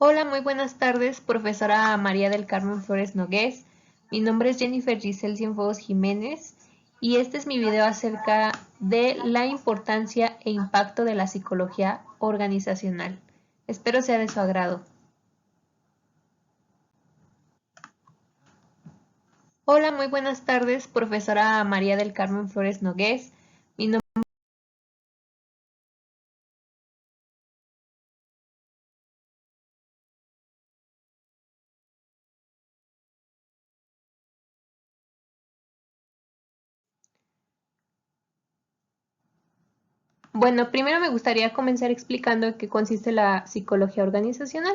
Hola, muy buenas tardes, profesora María del Carmen Flores Nogués. Mi nombre es Jennifer Giselle Cienfuegos Jiménez y este es mi video acerca de la importancia e impacto de la psicología organizacional. Espero sea de su agrado. Hola, muy buenas tardes, profesora María del Carmen Flores Nogués. Mi nombre Bueno, primero me gustaría comenzar explicando en qué consiste la psicología organizacional.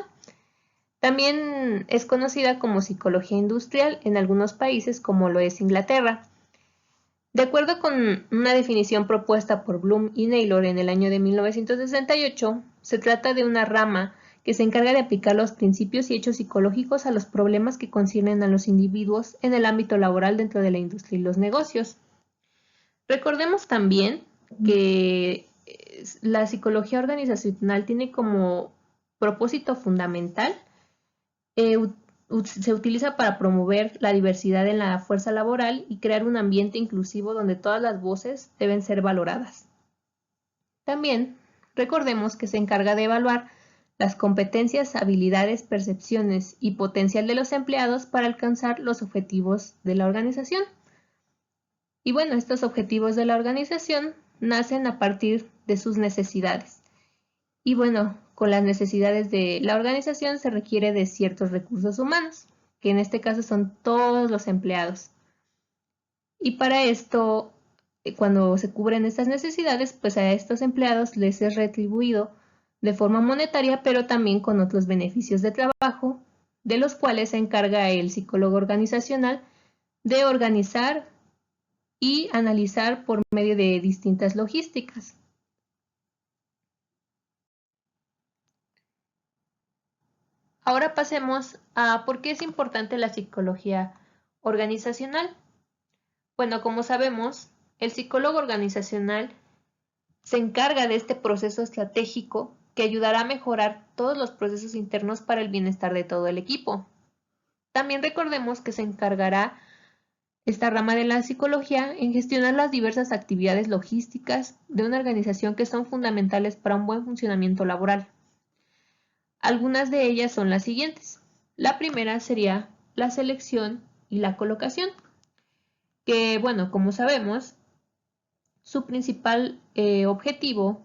También es conocida como psicología industrial en algunos países como lo es Inglaterra. De acuerdo con una definición propuesta por Bloom y Naylor en el año de 1968, se trata de una rama que se encarga de aplicar los principios y hechos psicológicos a los problemas que conciernen a los individuos en el ámbito laboral dentro de la industria y los negocios. Recordemos también que la psicología organizacional tiene como propósito fundamental se utiliza para promover la diversidad en la fuerza laboral y crear un ambiente inclusivo donde todas las voces deben ser valoradas. También recordemos que se encarga de evaluar las competencias, habilidades, percepciones y potencial de los empleados para alcanzar los objetivos de la organización. Y bueno, estos objetivos de la organización nacen a partir de sus necesidades. Y bueno, con las necesidades de la organización se requiere de ciertos recursos humanos, que en este caso son todos los empleados. Y para esto, cuando se cubren estas necesidades, pues a estos empleados les es retribuido de forma monetaria, pero también con otros beneficios de trabajo, de los cuales se encarga el psicólogo organizacional de organizar y analizar por medio de distintas logísticas. Ahora pasemos a por qué es importante la psicología organizacional. Bueno, como sabemos, el psicólogo organizacional se encarga de este proceso estratégico que ayudará a mejorar todos los procesos internos para el bienestar de todo el equipo. También recordemos que se encargará esta rama de la psicología en gestionar las diversas actividades logísticas de una organización que son fundamentales para un buen funcionamiento laboral. Algunas de ellas son las siguientes. La primera sería la selección y la colocación, que bueno, como sabemos, su principal objetivo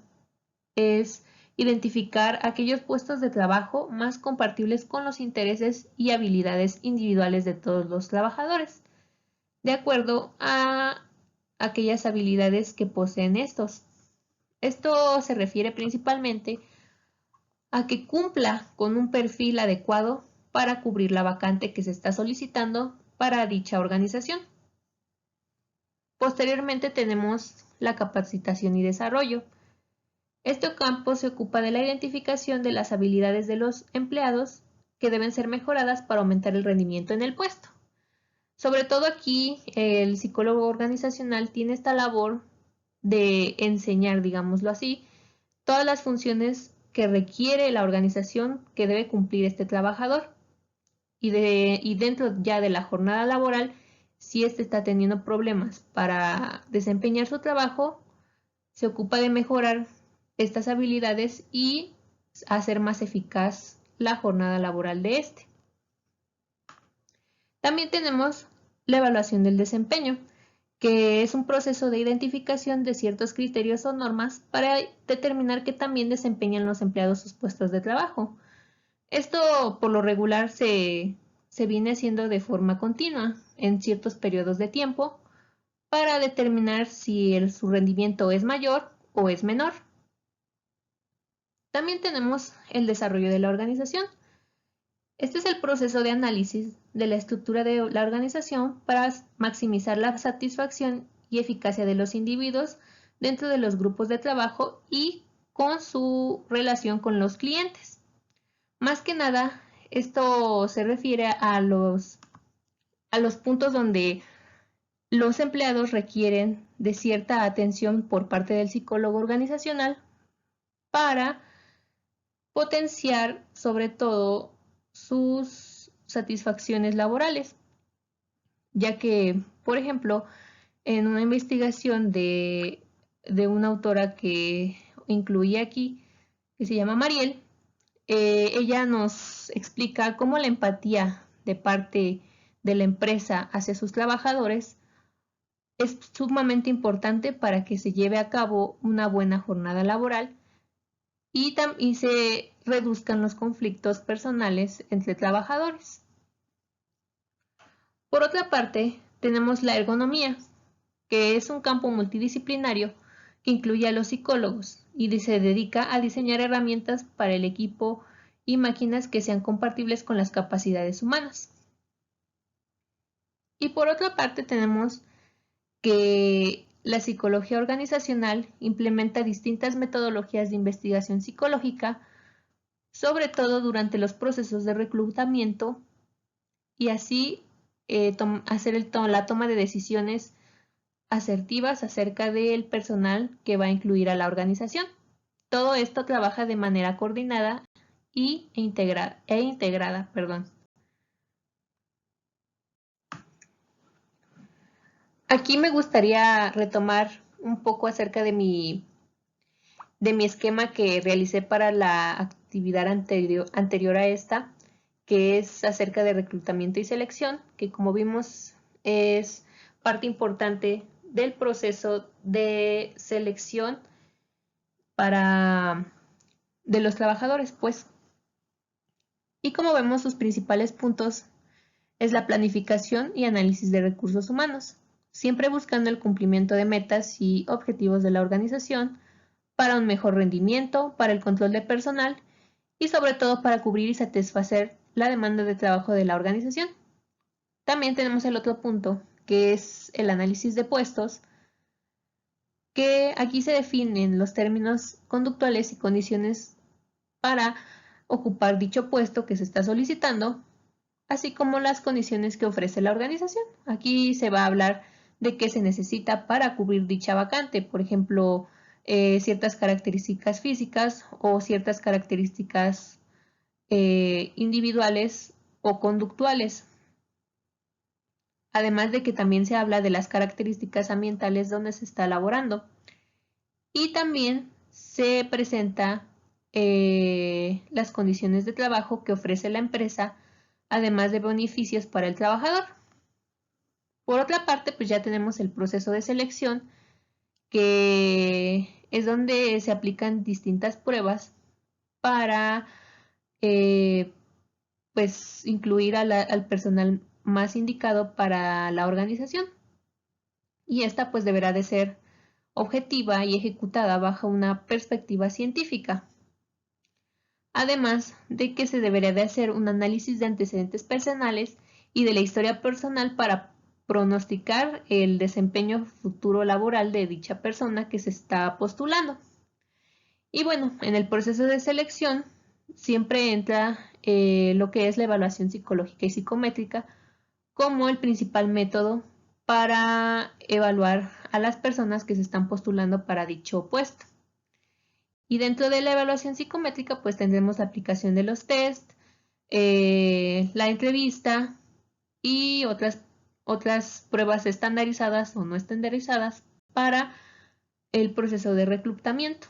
es identificar aquellos puestos de trabajo más compatibles con los intereses y habilidades individuales de todos los trabajadores, de acuerdo a aquellas habilidades que poseen estos. Esto se refiere principalmente a que cumpla con un perfil adecuado para cubrir la vacante que se está solicitando para dicha organización. Posteriormente tenemos la capacitación y desarrollo. Este campo se ocupa de la identificación de las habilidades de los empleados que deben ser mejoradas para aumentar el rendimiento en el puesto. Sobre todo aquí, el psicólogo organizacional tiene esta labor de enseñar, digámoslo así, todas las funciones que requiere la organización que debe cumplir este trabajador. Y dentro ya de la jornada laboral, si éste está teniendo problemas para desempeñar su trabajo, se ocupa de mejorar estas habilidades y hacer más eficaz la jornada laboral de este. También tenemos la evaluación del desempeño, que es un proceso de identificación de ciertos criterios o normas para determinar que también desempeñan los empleados sus puestos de trabajo. Esto por lo regular se viene haciendo de forma continua en ciertos periodos de tiempo para determinar si su rendimiento es mayor o es menor. También tenemos el desarrollo de la organización. Este es el proceso de análisis de la estructura de la organización para maximizar la satisfacción y eficacia de los individuos dentro de los grupos de trabajo y con su relación con los clientes. Más que nada, esto se refiere a los puntos donde los empleados requieren de cierta atención por parte del psicólogo organizacional para potenciar sobre todo sus satisfacciones laborales, ya que, por ejemplo, en una investigación de una autora que incluí aquí, que se llama Mariel, ella nos explica cómo la empatía de parte de la empresa hacia sus trabajadores es sumamente importante para que se lleve a cabo una buena jornada laboral y se reduzcan los conflictos personales entre trabajadores. Por otra parte, tenemos la ergonomía, que es un campo multidisciplinario que incluye a los psicólogos y se dedica a diseñar herramientas para el equipo y máquinas que sean compatibles con las capacidades humanas. Y por otra parte tenemos que la psicología organizacional implementa distintas metodologías de investigación psicológica, sobre todo durante los procesos de reclutamiento y así hacer la toma de decisiones asertivas acerca del personal que va a incluir a la organización. Todo esto trabaja de manera coordinada e integrada. Aquí me gustaría retomar un poco acerca de mi esquema que realicé para la actividad anterior a esta, que es acerca de reclutamiento y selección, que como vimos es parte importante del proceso de selección de los trabajadores, pues. Y como vemos, sus principales puntos es la planificación y análisis de recursos humanos, siempre buscando el cumplimiento de metas y objetivos de la organización para un mejor rendimiento, para el control de personal y sobre todo para cubrir y satisfacer la demanda de trabajo de la organización. También tenemos el otro punto, que es el análisis de puestos, que aquí se definen los términos conductuales y condiciones para ocupar dicho puesto que se está solicitando, así como las condiciones que ofrece la organización. Aquí se va a hablar de qué se necesita para cubrir dicha vacante, por ejemplo, ciertas características físicas o ciertas características individuales o conductuales. Además de que también se habla de las características ambientales donde se está elaborando. Y también se presenta las condiciones de trabajo que ofrece la empresa, además de beneficios para el trabajador. Por otra parte, pues ya tenemos el proceso de selección, que es donde se aplican distintas pruebas para pues incluir al personal más indicado para la organización. Y esta pues deberá de ser objetiva y ejecutada bajo una perspectiva científica. Además de que se debería de hacer un análisis de antecedentes personales y de la historia personal para pronosticar el desempeño futuro laboral de dicha persona que se está postulando. Y bueno, en el proceso de selección siempre entra lo que es la evaluación psicológica y psicométrica como el principal método para evaluar a las personas que se están postulando para dicho puesto. Y dentro de la evaluación psicométrica, pues tendremos la aplicación de los test, la entrevista y otras pruebas estandarizadas o no estandarizadas para el proceso de reclutamiento.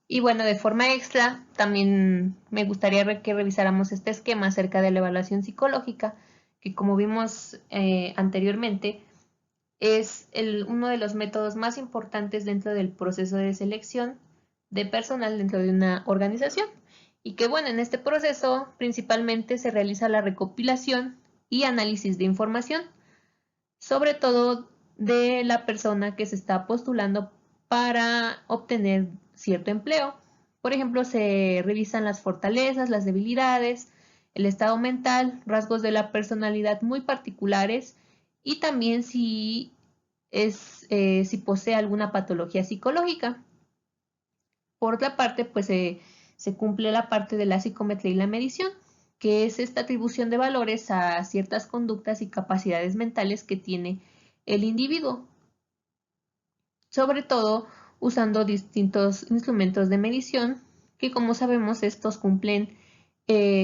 Y bueno, de forma extra, también me gustaría que revisáramos este esquema acerca de la evaluación psicológica, que como vimos anteriormente, es uno de los métodos más importantes dentro del proceso de selección de personal dentro de una organización. Y que bueno, en este proceso principalmente se realiza la recopilación y análisis de información, sobre todo de la persona que se está postulando para obtener cierto empleo. Por ejemplo, se revisan las fortalezas, las debilidades, el estado mental, rasgos de la personalidad muy particulares y también si posee alguna patología psicológica. Por otra parte, pues se cumple la parte de la psicometría y la medición, que es esta atribución de valores a ciertas conductas y capacidades mentales que tiene el individuo. Sobre todo usando distintos instrumentos de medición que, como sabemos, estos cumplen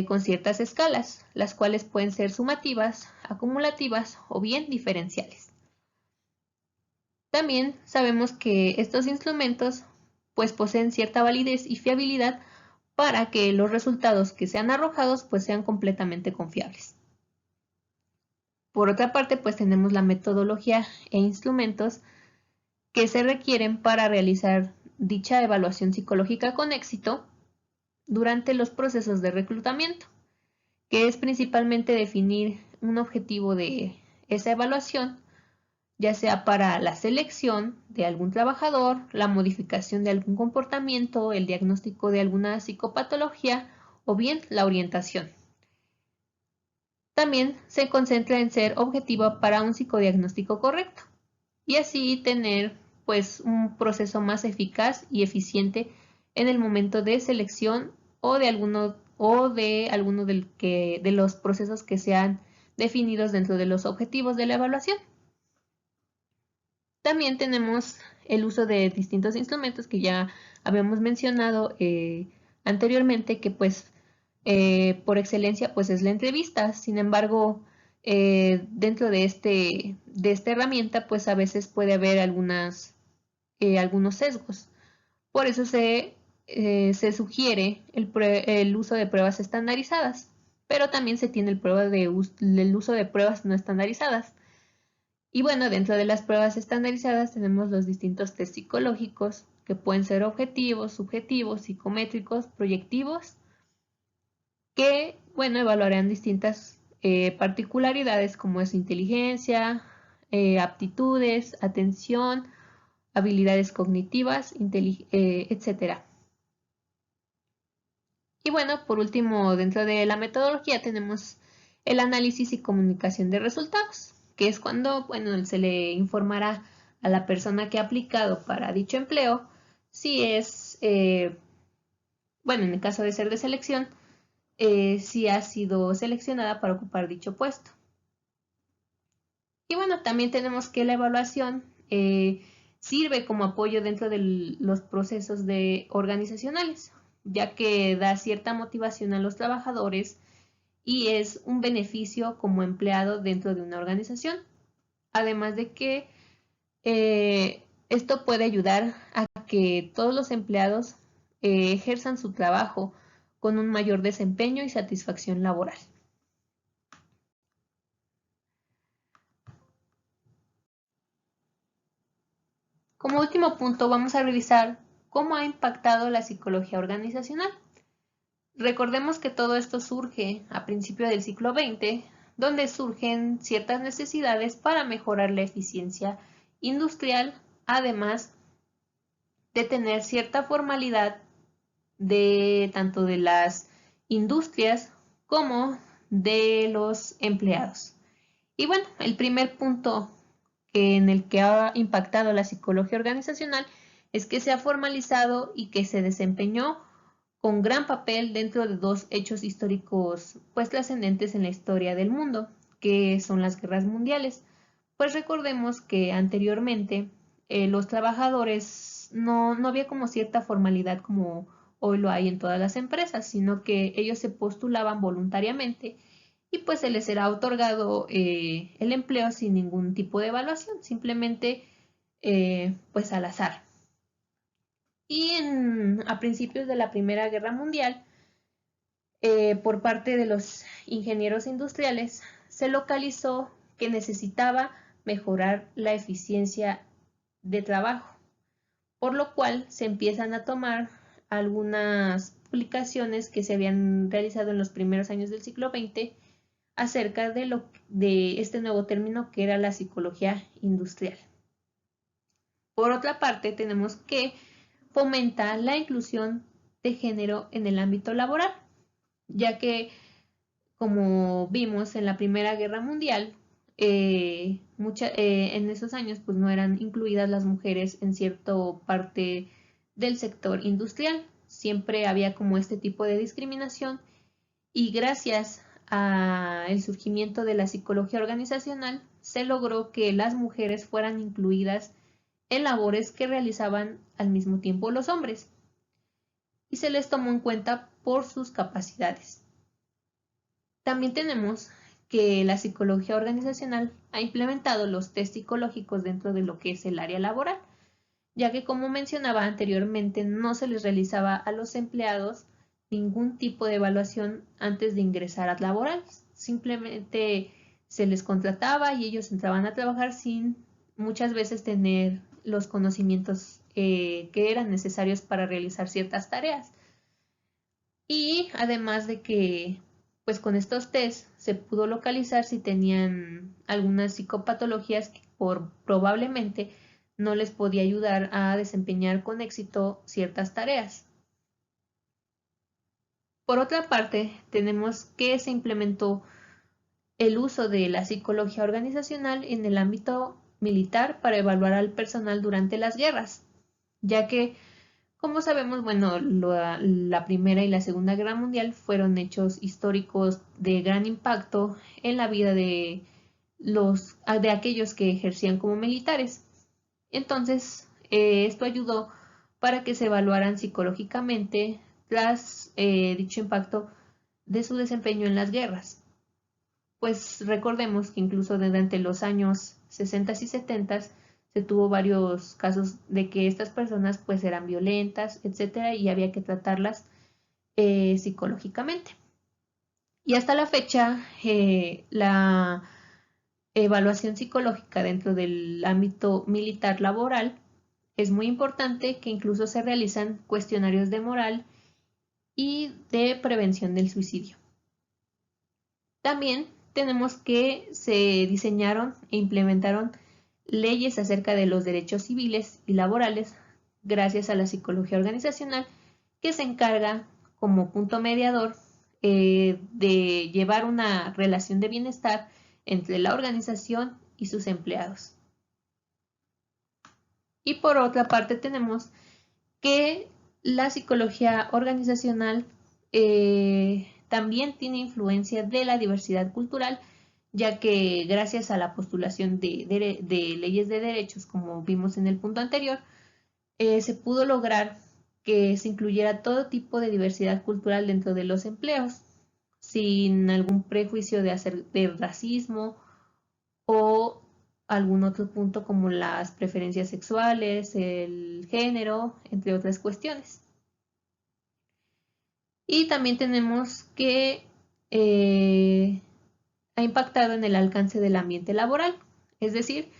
con ciertas escalas, las cuales pueden ser sumativas, acumulativas o bien diferenciales. También sabemos que estos instrumentos pues poseen cierta validez y fiabilidad para que los resultados que sean arrojados pues sean completamente confiables. Por otra parte, pues tenemos la metodología e instrumentos que se requieren para realizar dicha evaluación psicológica con éxito durante los procesos de reclutamiento, que es principalmente definir un objetivo de esa evaluación, ya sea para la selección de algún trabajador, la modificación de algún comportamiento, el diagnóstico de alguna psicopatología o bien la orientación. También se concentra en ser objetivo para un psicodiagnóstico correcto y así tener pues un proceso más eficaz y eficiente en el momento de selección o de alguno de los procesos que sean definidos dentro de los objetivos de la evaluación. También tenemos el uso de distintos instrumentos que ya habíamos mencionado anteriormente, que pues por excelencia pues es la entrevista. Sin embargo, dentro de esta herramienta pues a veces puede haber algunos sesgos. Por eso se sugiere el uso de pruebas estandarizadas, pero también se tiene el uso de pruebas no estandarizadas. Y bueno, dentro de las pruebas estandarizadas tenemos los distintos test psicológicos que pueden ser objetivos, subjetivos, psicométricos, proyectivos, que, bueno, evaluarán distintas particularidades como es inteligencia, aptitudes, atención, habilidades cognitivas, etc. Y bueno, por último, dentro de la metodología tenemos el análisis y comunicación de resultados, que es cuando, bueno, se le informará a la persona que ha aplicado para dicho empleo si es, bueno, en el caso de ser de selección, si ha sido seleccionada para ocupar dicho puesto. Y bueno, también tenemos que la evaluación sirve como apoyo dentro de los procesos organizacionales, ya que da cierta motivación a los trabajadores y es un beneficio como empleado dentro de una organización. Además de que esto puede ayudar a que todos los empleados ejerzan su trabajo con un mayor desempeño y satisfacción laboral. Como último punto, vamos a revisar cómo ha impactado la psicología organizacional. Recordemos que todo esto surge a principios del siglo XX, donde surgen ciertas necesidades para mejorar la eficiencia industrial, además de tener cierta formalidad tanto de las industrias como de los empleados. Y bueno, el primer punto en el que ha impactado la psicología organizacional es que se ha formalizado y que se desempeñó con gran papel dentro de dos hechos históricos pues trascendentes en la historia del mundo, que son las guerras mundiales. Pues recordemos que anteriormente los trabajadores no había como cierta formalidad como hoy lo hay en todas las empresas, sino que ellos se postulaban voluntariamente y pues se les será otorgado el empleo sin ningún tipo de evaluación, simplemente pues al azar. Y a principios de la Primera Guerra Mundial, por parte de los ingenieros industriales, se localizó que necesitaba mejorar la eficiencia de trabajo, por lo cual se empiezan a tomar algunas publicaciones que se habían realizado en los primeros años del siglo XX acerca de este nuevo término que era la psicología industrial. Por otra parte, tenemos que fomentar la inclusión de género en el ámbito laboral, ya que, como vimos en la Primera Guerra Mundial, en esos años pues no eran incluidas las mujeres en cierta parte del sector industrial. Siempre había como este tipo de discriminación y gracias al surgimiento de la psicología organizacional se logró que las mujeres fueran incluidas en labores que realizaban al mismo tiempo los hombres y se les tomó en cuenta por sus capacidades. También tenemos que la psicología organizacional ha implementado los test psicológicos dentro de lo que es el área laboral, ya que como mencionaba anteriormente no se les realizaba a los empleados ningún tipo de evaluación antes de ingresar a laboral. Simplemente se les contrataba y ellos entraban a trabajar sin muchas veces tener los conocimientos que eran necesarios para realizar ciertas tareas. Y además de que pues con estos test se pudo localizar si tenían algunas psicopatologías que probablemente no les podía ayudar a desempeñar con éxito ciertas tareas. Por otra parte, tenemos que se implementó el uso de la psicología organizacional en el ámbito militar para evaluar al personal durante las guerras, ya que, como sabemos, bueno, la Primera y la Segunda Guerra Mundial fueron hechos históricos de gran impacto en la vida de aquellos que ejercían como militares. Entonces, esto ayudó para que se evaluaran psicológicamente tras dicho impacto de su desempeño en las guerras. Pues recordemos que incluso durante los años 60 y 70 se tuvo varios casos de que estas personas pues eran violentas, etcétera, y había que tratarlas psicológicamente. Y hasta la fecha, la evaluación psicológica dentro del ámbito militar laboral es muy importante, que incluso se realizan cuestionarios de moral y de prevención del suicidio. También tenemos que se diseñaron e implementaron leyes acerca de los derechos civiles y laborales gracias a la psicología organizacional, que se encarga como punto mediador de llevar una relación de bienestar entre la organización y sus empleados. Y por otra parte tenemos que la psicología organizacional también tiene influencia de la diversidad cultural, ya que gracias a la postulación de leyes de derechos, como vimos en el punto anterior, se pudo lograr que se incluyera todo tipo de diversidad cultural dentro de los empleos, sin algún prejuicio de racismo o algún otro punto como las preferencias sexuales, el género, entre otras cuestiones. Y también tenemos que ha impactado en el alcance del ambiente laboral, es decir,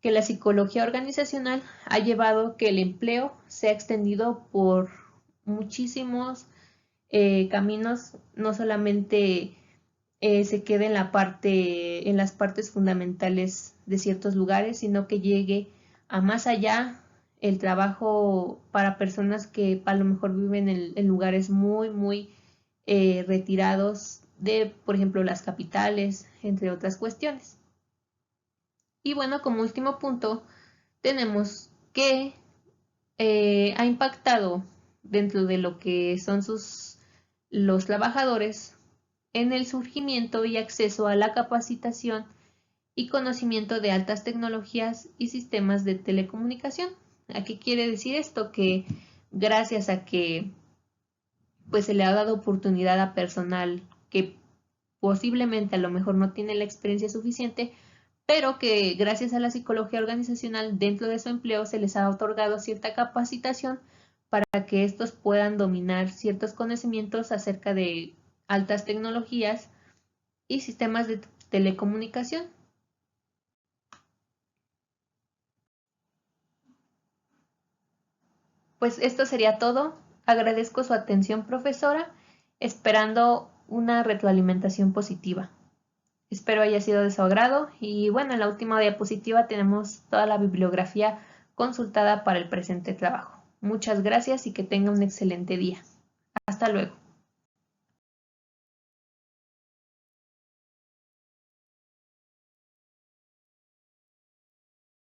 que la psicología organizacional ha llevado que el empleo se ha extendido por muchísimos caminos, no solamente se quede en las partes fundamentales de ciertos lugares, sino que llegue a más allá el trabajo para personas que a lo mejor viven en lugares muy retirados de, por ejemplo, las capitales, entre otras cuestiones. Y bueno, como último punto, tenemos que ha impactado dentro de lo que son los trabajadores en el surgimiento y acceso a la capacitación y conocimiento de altas tecnologías y sistemas de telecomunicación. ¿A qué quiere decir esto? Que gracias a que pues se le ha dado oportunidad a personal que posiblemente a lo mejor no tiene la experiencia suficiente, pero que gracias a la psicología organizacional dentro de su empleo se les ha otorgado cierta capacitación para que estos puedan dominar ciertos conocimientos acerca de altas tecnologías y sistemas de telecomunicación. Pues esto sería todo. Agradezco su atención, profesora, esperando una retroalimentación positiva. Espero haya sido de su agrado y bueno, en la última diapositiva tenemos toda la bibliografía consultada para el presente trabajo. Muchas gracias y que tenga un excelente día. Hasta luego.